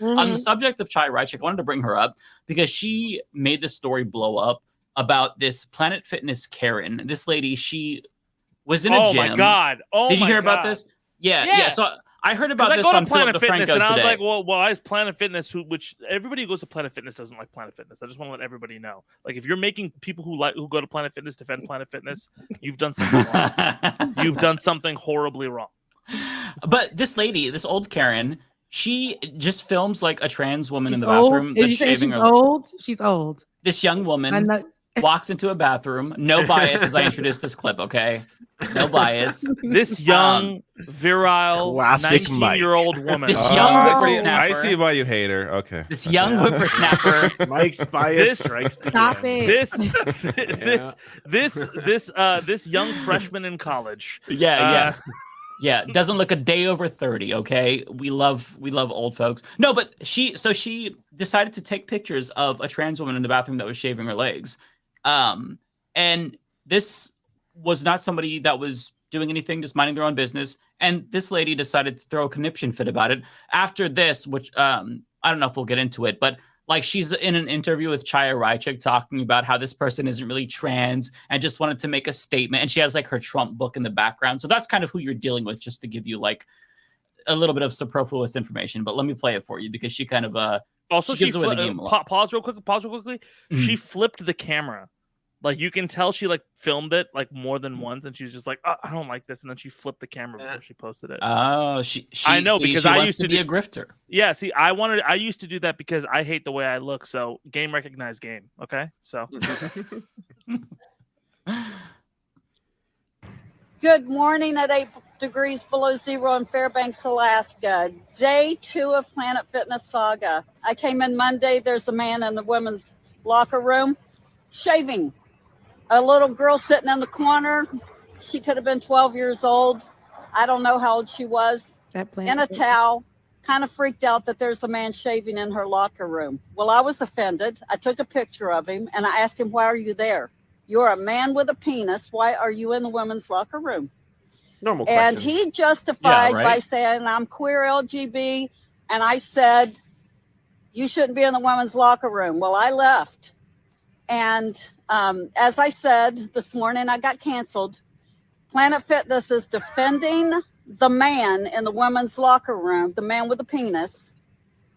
On the subject of Chai Reichik, I wanted to bring her up because she made this story blow up about this Planet Fitness Karen. This lady, she was in a gym. Oh my God. Did you hear about this? Yeah. So I heard about this on Planet Fitness, and I was today. like, well, why is Planet Fitness, which everybody who goes to Planet Fitness doesn't like Planet Fitness. I just want to let everybody know. Like, if you're making people who go to Planet Fitness defend Planet Fitness, you've done something wrong. You've done something horribly wrong. But this lady, this old Karen, she just films like a trans woman in the bathroom that's shaving her. She's old. This young woman walks into a bathroom. No bias as I introduce this clip, okay? No bias. This young, virile, 19-year-old woman. This young whippersnapper. I see why you hate her. Okay. This young whippersnapper. Mike's bias strikes. Stop it. This young freshman in college. Yeah, doesn't look a day over 30, okay? We love old folks. No, but she decided to take pictures of a trans woman in the bathroom that was shaving her legs. And this was not somebody that was doing anything, just minding their own business. And this lady decided to throw a conniption fit about it. After this, which I don't know if we'll get into it, but like she's in an interview with Chaya Raichik talking about how this person isn't really trans and just wanted to make a statement. And she has like her Trump book in the background. So that's kind of who you're dealing with, just to give you like a little bit of superfluous information. But let me play it for you because she kind of also she gives away the game a lot. Pause real quickly. Mm-hmm. She flipped the camera. Like, you can tell she like filmed it like more than once, and she was just like, oh, I don't like this, and then she flipped the camera before she posted it. Oh, I know, because I used to be a grifter. Yeah, see, I used to do that because I hate the way I look. So game recognized game. Okay, so. Good morning at 8 degrees below zero in Fairbanks, Alaska. Day 2 of Planet Fitness Saga. I came in Monday. There's a man in the women's locker room shaving. A little girl sitting in the corner. She could have been 12 years old. I don't know how old she was. In a towel. Kind of freaked out that there's a man shaving in her locker room. Well, I was offended. I took a picture of him and I asked him, why are you there? You're a man with a penis. Why are you in the women's locker room? Normal and questions. he justified by saying, I'm queer LGB. And I said, you shouldn't be in the women's locker room. Well, I left. And as I said this morning, I got canceled. Planet Fitness is defending the man in the women's locker room, the man with the penis,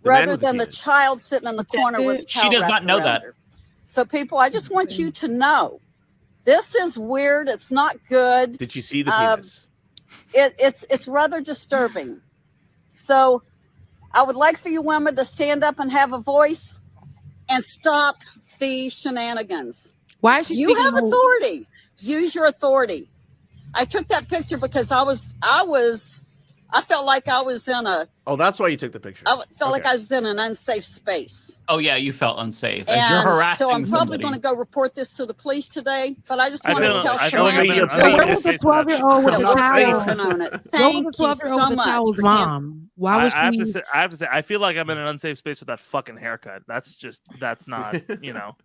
rather than the child sitting in the corner with. She does not know that. So, people, I just want you to know, this is weird. It's not good. Did you see the penis? It's rather disturbing. So, I would like for you women to stand up and have a voice and stop the shenanigans. Why is she speaking? You have authority. Use your authority. I took that picture because I felt like I was in a. Oh, that's why you took the picture. I felt like I was in an unsafe space. Oh yeah, you felt unsafe. And you're harassing so I'm probably somebody. going to go report this to the police today. But I just want to tell What was the 12-year-old with the towel? Thank you so much, mom. Why was I have to say, I feel like I'm in an unsafe space with that fucking haircut. That's not, you know.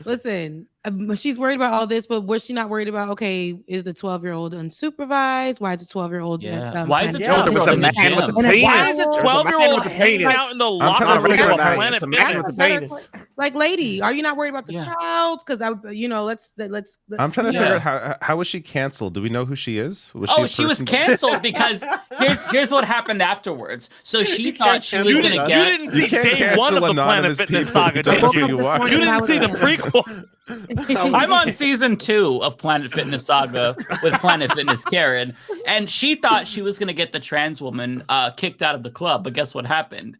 Listen, she's worried about all this, but was she not worried about, okay, is the 12-year-old unsupervised? Why is the 12-year-old? Why is the 12-year-old in the gym? Why is the 12-year-old hanging out in the locker room? It's a man with a penis. Like, lady, are you not worried about the child? Because let's. I'm trying to figure out how was she canceled? Do we know who she is? She was canceled because here's what happened afterwards. So she thought she was going to get. You didn't see day 1 of the Planet Fitness Saga, did you? You didn't see the prequel. I'm on season 2 of Planet Fitness Saga with Planet Fitness Karen, and she thought she was going to get the trans woman kicked out of the club, but guess what happened?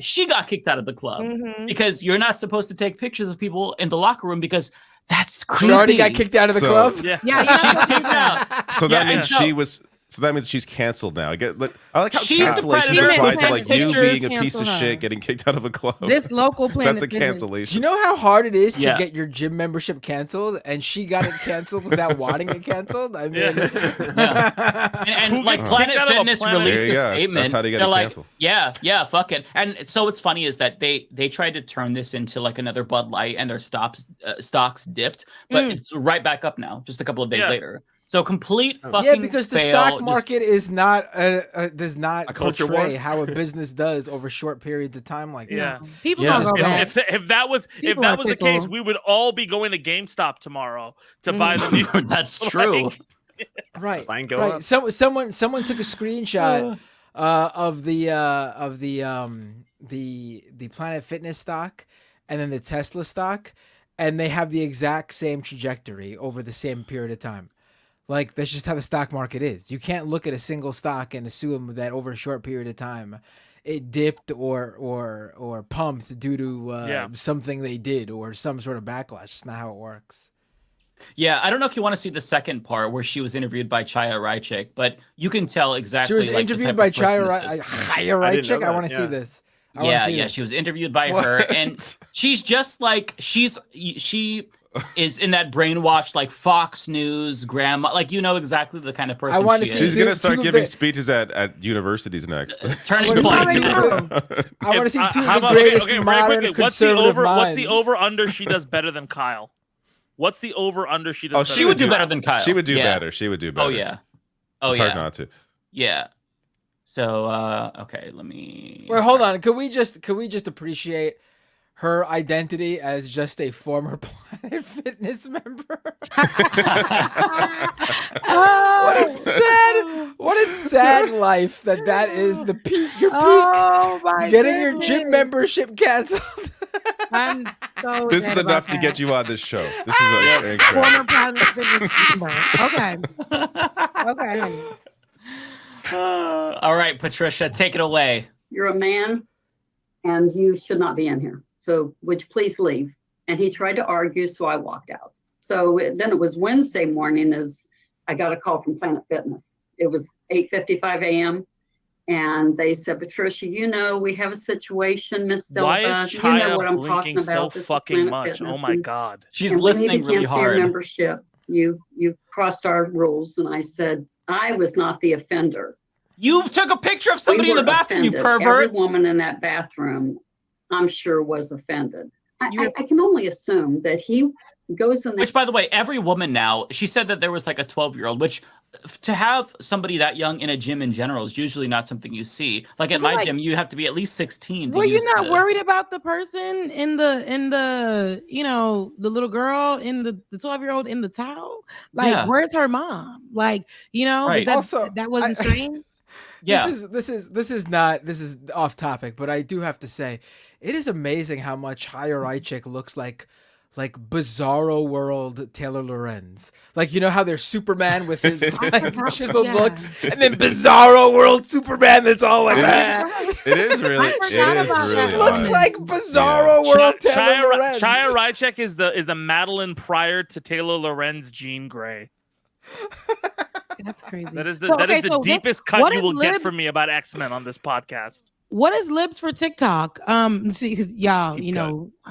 She got kicked out of the club because you're not supposed to take pictures of people in the locker room because that's creepy. She already got kicked out of the club? Yeah, she's kicked out. So that means she was. So that means she's canceled now. I like how she's cancellation the applies to like you pictures. being a piece of shit getting kicked out of a club. This local Planet That's a cancellation. Do you know how hard it is to get your gym membership canceled? And she got it canceled without wanting it canceled? I mean, and like Planet Fitness released a statement. That's how they get They're it like, canceled. yeah, fuck it. And so what's funny is that they tried to turn this into like another Bud Light, and their stocks dipped, but it's right back up now, just a couple of days later. So complete fucking Yeah, because the fail. stock market is not does not A culture portray war? how a business does over short periods of time like Yeah. this. People Yeah. don't go back. If that was People are the case, fickle. we would all be going to GameStop tomorrow to buy the new. That's true. Right. Line go right. up. Someone took a screenshot of the Planet Fitness stock and then the Tesla stock, and they have the exact same trajectory over the same period of time. Like, that's just how the stock market is. You can't look at a single stock and assume that over a short period of time it dipped or pumped due to something they did or some sort of backlash. It's not how it works. Yeah, I don't know if you want to see the second part where she was interviewed by Chaya Raichik, but you can tell exactly. She was like, interviewed by Chaya I Raichik. didn't know I want to that, see yeah. this. Yeah, she was interviewed by her, and she's just like she is in that brainwashed like Fox News grandma, like exactly the kind of person I wanna she see is. She's gonna start two of giving the- speeches at universities next. Turning What points. is Already I want to see two How of the about- greatest very modern quickly, conservative what's minds. the over under she does better than Kyle? What's the over under she does? Oh, better She would than do better than Kyle. She would do Yeah. better. She would do better. Oh yeah. Oh It's yeah. hard not to. Yeah. So okay, let me. Wait, hold on. Could we just appreciate her identity as just a former Planet Fitness member? What a sad life that is the peak. Your peak. Oh my Getting your gym goodness. membership canceled. I'm so This is sad enough about to that. get you on this show. This is incredible. Former Planet Fitness member. Okay. Okay, honey. All right, Patricia, take it away. You're a man and you should not be in here. So would you please leave? And he tried to argue, so I walked out. So then it was Wednesday morning as I got a call from Planet Fitness. It was 8:55 a.m. And they said, Patricia, we have a situation, Miss Silva. Why is You Chaya know what I'm blinking talking so about. This is fucking Planet much? Fitness, Oh my and- god. She's and we need listening to really cancel your hard. membership. You crossed our rules. And I said, I was not the offender. You took a picture of somebody We in the were bathroom, you offended. Every pervert. woman in that bathroom, I'm sure, was offended. You- I can only assume that he goes in there. Which, by the way, every woman now, she said that there was like a 12-year-old, which to have somebody that young in a gym in general is usually not something you see. Like at Is it my like- gym, you have to be at least 16 to Were you use not the- worried about the person in the the little girl in the 12-year-old in the towel? Like, Yeah. where's her mom? Like, Right. that wasn't strange. Yeah. This is off topic, but I do have to say, it is amazing how much Raichik looks like Bizarro World Taylor Lorenz. Like, how there's Superman with his chiseled Yeah. looks, and then Bizarro World Superman that's all like that. It is really. It forgot is about really. that. It looks odd. like Bizarro World Taylor Lorenz. Chaya Raichik is the Madeline prior to Taylor Lorenz Jean Grey. That's crazy. That is the So, okay, so deepest what cut you is will get Lib- from me about X-Men on this podcast. What is Libs for TikTok? See, 'cause y'all, Keep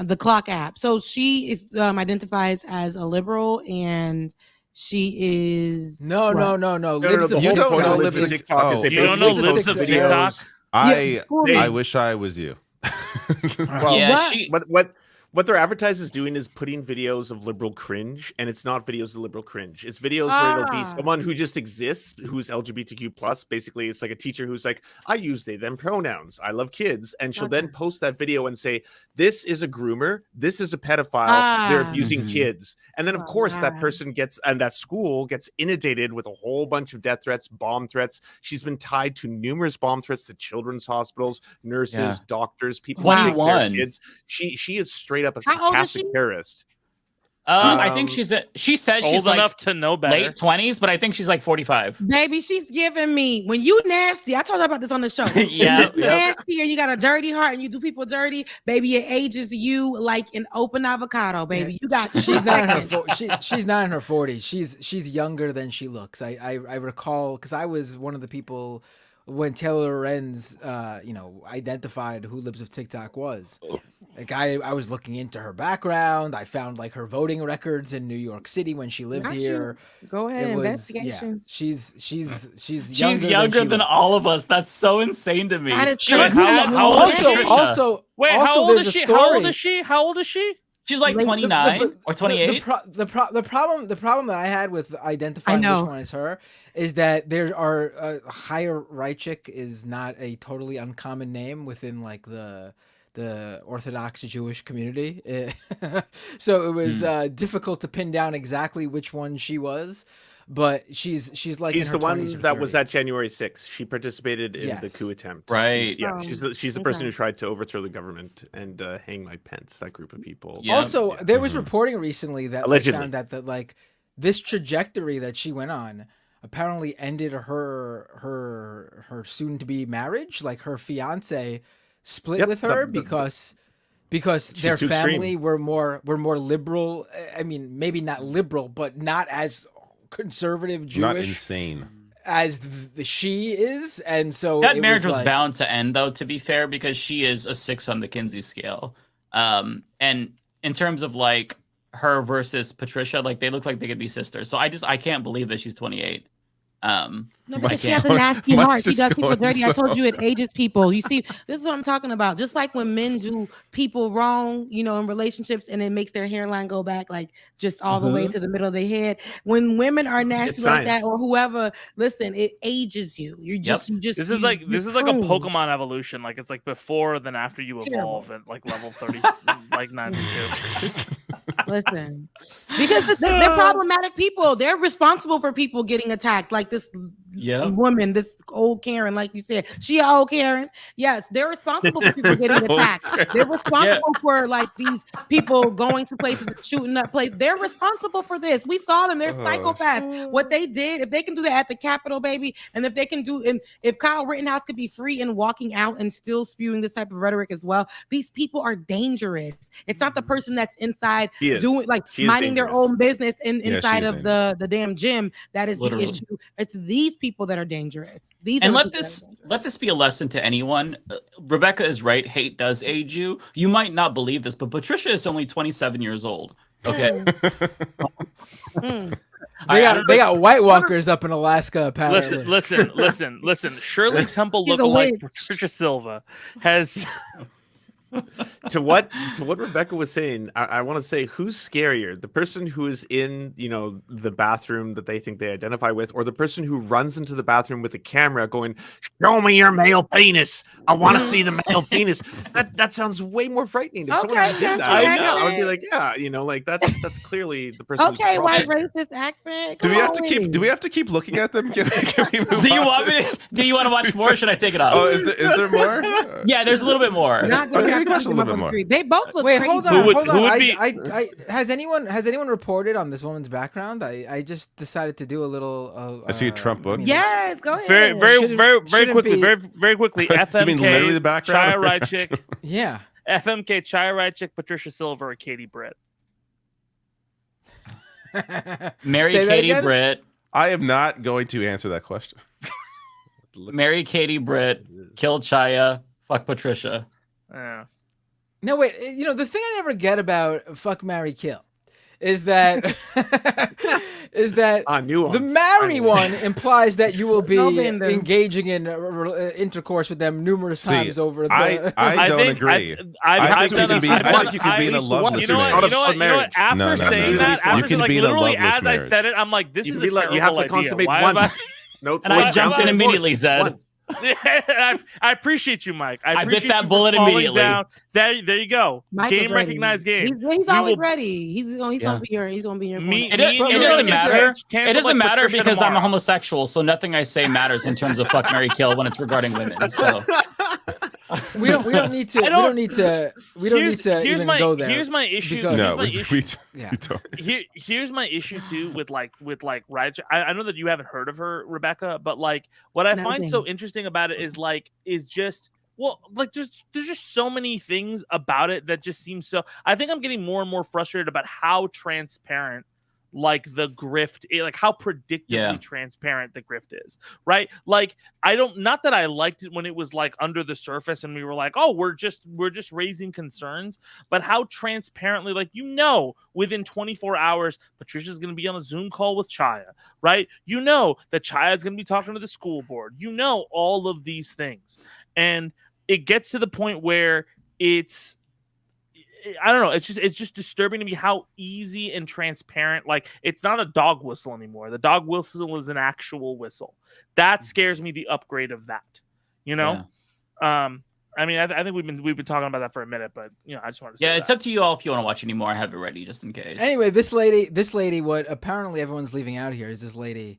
the clock app. So she is identifies as a liberal, and she is No. No, Libs the of whole don't point know of Libs Libs of of TikTok is they You don't basically know Libs post of videos. TikTok? I wish I was you. Well, Yeah, what their advertisers doing is putting videos of liberal cringe, and it's not videos of liberal cringe. It's videos where it'll be someone who just exists, who's LGBTQ plus. Basically, it's like a teacher who's like, I use they them pronouns. I love kids, and she'll then post that video and say, this is a groomer, this is a pedophile, they're abusing kids. And then of course that person gets, and that school gets inundated with a whole bunch of death threats, bomb threats. She's been tied to numerous bomb threats to children's hospitals, nurses, doctors, people who take care of 21. kids. She is straight up a How old is stochastic she? terrorist. I think she says she's Old like enough to know better. late 20s, but I think she's like 45. Baby, she's giving me when you nasty. I told her about this on the show. Yeah, When you nasty and you got a dirty heart and you do people dirty, baby. It ages you like an open avocado, baby. You got. She's not in her she's not in her 40s. She's younger than she looks. I recall because I was one of the people when Taylor Lorenz identified who Libs of TikTok was. Like I was looking into her background. I found like her voting records in New York City when she lived Got here. you. Go ahead, It was, investigation. she's She's younger younger than, than all of us. That's so insane to me. That is She looks crazy. as old as Patricia. also Wait, also how old there's is a she? story. How old is she? How old is she? She's like Like, 29 or 28. The problem that I had with identifying which one is her is that there are Harassing is not a totally uncommon name within like the Orthodox Jewish community. So it was difficult to pin down exactly which one she was. But she's like He's in her the one 20s or that was 30s. at January 6th. She participated in the coup attempt. Right. She's the person who tried to overthrow the government and hang Mike Pence. That group of people. Yeah. Also, there was reporting recently that Allegedly. found that like this trajectory that she went on apparently ended her soon to be marriage. Like her fiance split with her because their too family extreme. were more liberal. I mean, maybe not liberal, but not as conservative Jewish, Not insane as she is, and so that it marriage was like, bound to end, though. To be fair, because she is a 6 on the Kinsey scale, and in terms of like her versus Patricia, like they look like they could be sisters. So I can't believe that she's 28. No, because she has a nasty heart. She does people dirty. I told you it ages people. You see, this is what I'm talking about. Just like when men do people wrong, you know, in relationships, and it makes their hairline go back like just all the way to the middle of their head. When women are nasty like that, or whoever, listen, it ages you. You just This is like a Pokemon evolution. Like it's like before, then after you evolve at like level 30, like 92. Listen, because they're problematic people. They're responsible for people getting attacked. Like this woman, this old Karen, like you said, she an old Karen. Yes, they're responsible for people getting attacked. They're responsible for like these people going to places and shooting up places. They're responsible for this. We saw them. They're psychopaths. What they did, if they can do that at the Capitol, baby, and if they can do, and if Kyle Rittenhouse could be free and walking out and still spewing this type of rhetoric as well, these people are dangerous. It's not the person that's inside doing like minding their own business inside of the damn gym that is the issue. It's these people that are dangerous. Let this be a lesson to anyone. Rebecca is right. Hate does age you. You might not believe this, but Patricia is only 27 years old. Okay. They got White Walkers up in Alaska. Apparently. Listen. Shirley Temple lookalike Patricia Silva has. To what Rebecca was saying, I want to say, who's scarier, the person who is in the bathroom that they think they identify with, or the person who runs into the bathroom with a camera going, "Show me your male penis, I want to see the male penis." That sounds way more frightening. If someone did that, I would be like, like that's clearly the person. Okay, white racist accent. Do we have to keep looking at them? Can we move Do you want to watch more? Or should I take it off? Oh, is there more? Yeah, there's a little bit more. Okay, just a little bit more. They both look. Wait, crazy. hold on. Has anyone reported on this woman's background? I just decided to do a little. I see a Trump book. Yes, go ahead. Very quickly. FMK. Do you mean literally the background? Chaya Rychik. Yeah. FMK, Chaya Rychik, Patricia Silva, or Katie Britt. Marry Katie Britt. I am not going to answer that question. Marry Katie Britt. Kill Chaya. Fuck Patricia. Yeah. No, wait. The thing I never get about fuck, marry, kill is that the marry one implies that you will be engaging in intercourse with them numerous times over the. I don't agree. I think you can be in a loveless marriage. After saying that, you can be in a loveless marriage. I said it, I'm like, this is a terrible idea. You have to consummate once. And I jumped in immediately, Zed. I appreciate you, Mike. I bit that bullet immediately. Down. There you go. Mike game recognized game. He's always ready. He's gonna be here. He's gonna be here. It doesn't matter. It doesn't matter because I'm a homosexual, so nothing I say matters in terms of fuck, marry, kill when it's regarding women. So we don't need to even go there. Here's my issue. Here's my issue too with Raj. I know that you haven't heard of her, Rebecca, but like what I find so interesting about it is just there's just so many things about it that just seems so. I think I'm getting more and more frustrated about how transparent like the grift, like how predictably transparent the grift is, right? Like not that I liked it when it was like under the surface and we were like, oh, we're just raising concerns, but how transparently, like, within 24 hours, Patricia's going to be on a Zoom call with Chaya, right? That Chaya is going to be talking to the school board, all of these things. And it gets to the point where it's I don't know. It's just disturbing to me how easy and transparent. Like, it's not a dog whistle anymore. The dog whistle is an actual whistle. That scares me. The upgrade of that, you know. Yeah. I mean, I think we've been talking about that for a minute, but you know, I just wanted to say it's up to you all if you want to watch anymore. I have it ready just in case. Anyway, this lady, what apparently everyone's leaving out here is this lady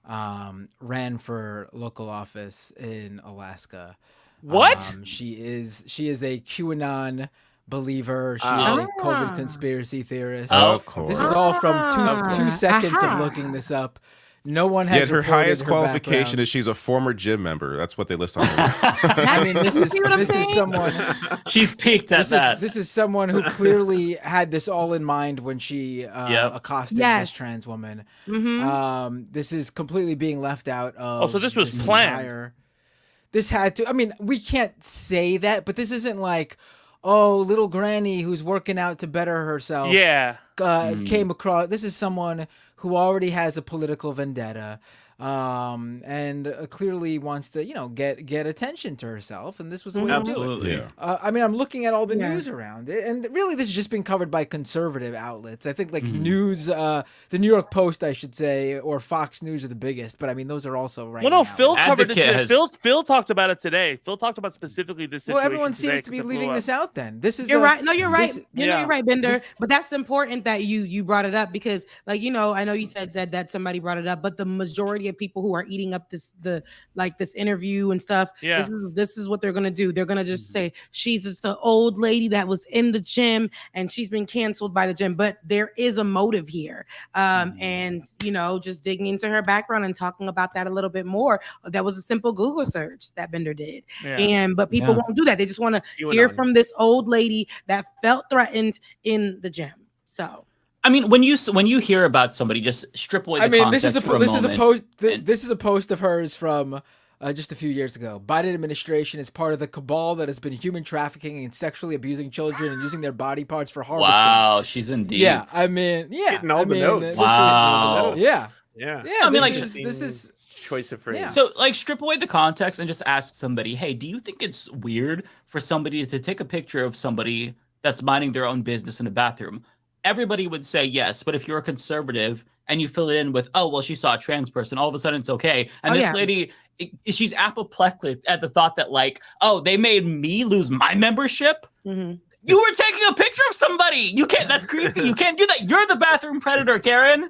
ran for local office in Alaska. What? She is a QAnon believer. She is a COVID conspiracy theorist. Of course. This is all from two seconds of looking this up. No one has. Yet her highest qualification is she's a former gym member. That's what they list on her. I mean, this is someone. She's peaked at that. This is someone who clearly had this all in mind when she accosted this trans woman. Mm-hmm. This is completely being left out of. So this was planned. This had to. I mean, we can't say that, but this isn't like, oh, little granny who's working out to better herself. Yeah. Came across. This is someone who already has a political vendetta, and clearly wants to, get attention to herself. And this was a way to do it. Yeah. I mean, I'm looking at all the news around it, and really, this has just been covered by conservative outlets. I think news, the New York Post, I should say, or Fox News are the biggest. But I mean, those are also right. Well, no, now. Phil covered it today. Phil talked about it today. Phil talked about specifically this situation. Well, everyone seems to be leaving this out. Then this is. You're right. No, you're right. You're right, Bender. But that's important that you brought it up because, like, I know you said that somebody brought it up, but the majority of people who are eating up this interview and stuff, this is what they're gonna do. They're gonna just say she's just the old lady that was in the gym and she's been canceled by the gym. But there is a motive here, and just digging into her background and talking about that a little bit more. That was a simple Google search that Bender did, but people won't do that. They just want to hear from this old lady that felt threatened in the gym. So. I mean, when you hear about somebody, just strip away the context this is a post of hers from just a few years ago. Biden administration is part of the cabal that has been human trafficking and sexually abusing children and using their body parts for harvesting. Wow, she's indeed. Yeah, I mean, getting all the notes. Wow. Yeah. I mean, this is choice of phrase. Yeah. So, strip away the context and just ask somebody, hey, do you think it's weird for somebody to take a picture of somebody that's minding their own business in a bathroom? Everybody would say yes, but if you're a conservative and you fill it in with, oh, well, she saw a trans person, all of a sudden it's okay. And this lady, she's apoplectic at the thought that, like, oh, they made me lose my membership? Mm-hmm. You were taking a picture of somebody. You can't, that's creepy. You can't do that. You're the bathroom predator, Karen.